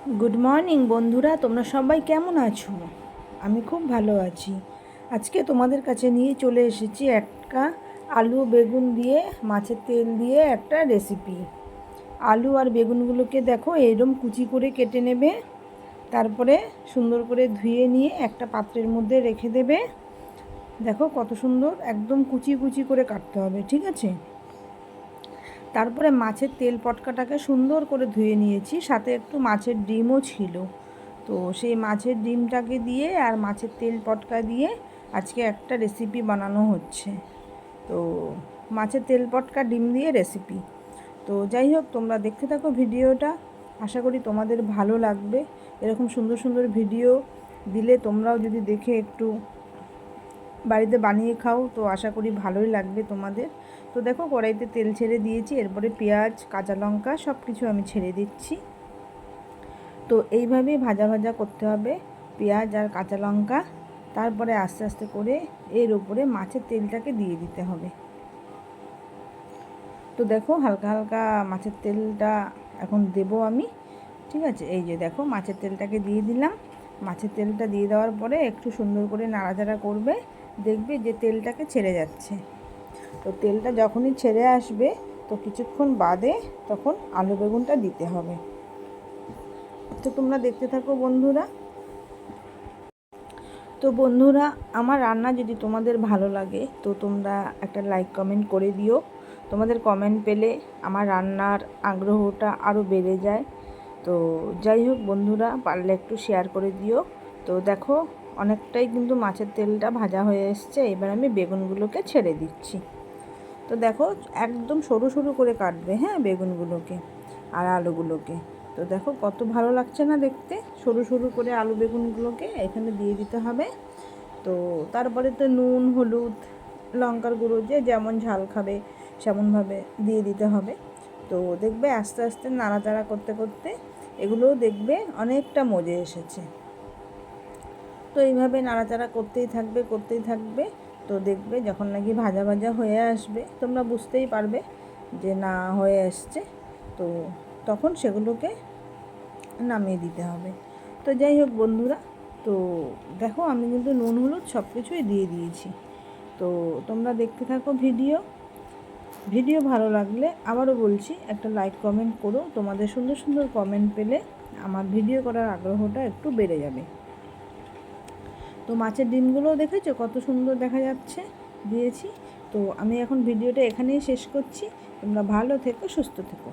Good morning বন্ধুরা, তোমরা সবাই কেমন আছো? আমি খুব ভালো আছি। আজকে তোমাদের কাছে নিয়ে চলে এসেছি একটা আলু বেগুন দিয়ে মাছের তেল দিয়ে একটা রেসিপি। আলু আর বেগুনগুলোকে দেখো এরকম কুচি করে কেটে নেবে, তারপরে সুন্দর করে ধুয়ে নিয়ে একটা পাত্রের মধ্যে রেখে দেবে। দেখো কত সুন্দর একদম কুচি কুচি করে কাটতে হবে, ঠিক আছে? তারপরে মাছের তেল পটকাটাকে সুন্দর করে ধুয়ে নিয়েছি, সাথে একটু মাছের ডিমও ছিল। তো সেই মাছের ডিমটাকে দিয়ে আর মাছের তেল পটকা দিয়ে আজকে একটা রেসিপি বানানো হচ্ছে। তো মাছের তেল পটকা ডিম দিয়ে রেসিপি। তো যাই হোক, তোমরা দেখতে থাকো ভিডিওটা, আশা করি তোমাদের ভালো লাগবে। এরকম সুন্দর সুন্দর ভিডিও দিলে তোমরাও যদি দেখে একটু বাড়িতে বানিয়ে খাও তো আশা করি ভালোই লাগবে তোমাদের। তো দেখো কড়াইতে তেল ছেড়ে দিয়েছি, এরপরে পেঁয়াজ কাঁচা লঙ্কা সব কিছু আমি ছেড়ে দিচ্ছি। তো এইভাবেই ভাজা ভাজা করতে হবে পেঁয়াজ আর কাঁচা লঙ্কা। তারপরে আস্তে আস্তে করে এর উপরে মাছের তেলটাকে দিয়ে দিতে হবে। তো দেখো হালকা হালকা মাছের তেলটা এখন দেবো আমি, ঠিক আছে? এই যে দেখো মাছের তেলটাকে দিয়ে দিলাম। মাছের তেলটা দিয়ে দেওয়ার পরে একটু সুন্দর করে নাড়াচাড়া করবে, দেখবে যে তেলটাকে ছেড়ে যাচ্ছে। তো তেলটা যখনই ছেড়ে আসবে তো কিছুক্ষণ বাদে তখন আলু বেগুনটা দিতে হবে। তো তোমরা দেখতে থাকো বন্ধুরা। তো বন্ধুরা, আমার রান্না যদি তোমাদের ভালো লাগে তো তোমরা একটা লাইক কমেন্ট করে দিও। তোমাদের কমেন্ট পেলে আমার রান্নার আগ্রহটা আরও বেড়ে যায়। তো যাই হোক বন্ধুরা, পারলে একটু শেয়ার করে দিও। তো দেখো অনেকটাই কিন্তু মাছের তেলটা ভাজা হয়ে এসছে, এবার আমি বেগুনগুলোকে ছেড়ে দিচ্ছি। তো দেখো একদম সরু সরু করে কাটবে, হ্যাঁ, বেগুনগুলোকে আর আলুগুলোকে। তো দেখো কত ভালো লাগছে না দেখতে, সরু সরু করে আলু বেগুনগুলোকে এখানে দিয়ে দিতে হবে। তো তারপরে তো নুন হলুদ লঙ্কার গুঁড়ো যে যেমন ঝাল খাবে সেমনভাবে দিয়ে দিতে হবে। তো দেখবে আস্তে আস্তে নাড়াচাড়া করতে করতে এগুলোও দেখবে অনেকটা মজে এসেছে। তো এইভাবে নাড়াচাড়া করতেই থাকবে করতেই থাকবে। তো দেখবে যখন নাকি ভাজা ভাজা হয়ে আসবে তোমরা বুঝতেই পারবে যে না হয়ে আসছে। তো তখন সেগুলোকে নামিয়ে দিতে হবে। তো যাই হোক বন্ধুরা, তো দেখো আমি কিন্তু নুন হলুদ সব কিছুই দিয়ে দিয়েছি। তো তোমরা দেখতে থাকো ভিডিও ভালো লাগলে আবারও বলছি একটা লাইক কমেন্ট করো। তোমাদের সুন্দর সুন্দর কমেন্ট পেলে আমার ভিডিও করার আগ্রহটা একটু বেড়ে যাবে। তো মাছের ডিমগুলোও দেখেছো কত সুন্দর দেখা যাচ্ছে দিয়েছি। তো আমি এখন ভিডিওটা এখানেই শেষ করছি। তোমরা ভালো থেকো, সুস্থ থেকো।